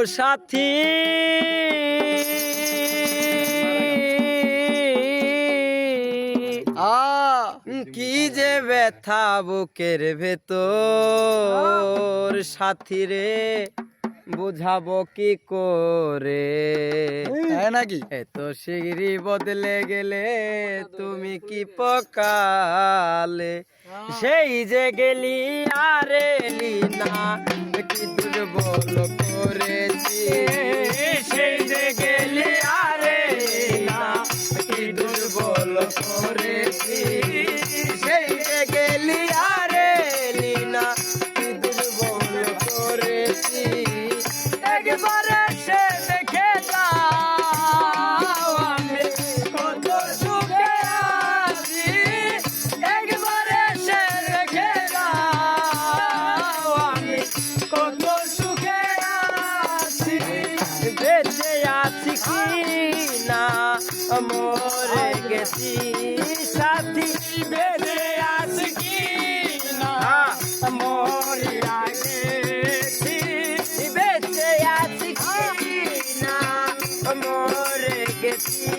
সাথী কি যে ব্যথা বুকের ভেতর সাথী রে বুঝাবো কি করে নাকি এত শিগগিরি বদলে গেলে তুমি কি পকালে সেই যে গেলি আর এলি না কি দুর্বল করেছি সেই যে গেলি আর এলি না কি দুর্বল করেছি সেই যে গেলি আর এলি না কি দুর্বল করেছি একবারে সে দেখে যাও আমি কত সুখে আছি একবারে সে দেখে যাও আমি কত সুখে আছি বেঁচে আছি কি না মরে গেছি সাথী বেঁচে আছি কি না মরিয়া গেছি বেঁচে আছি কি না মরে গেছি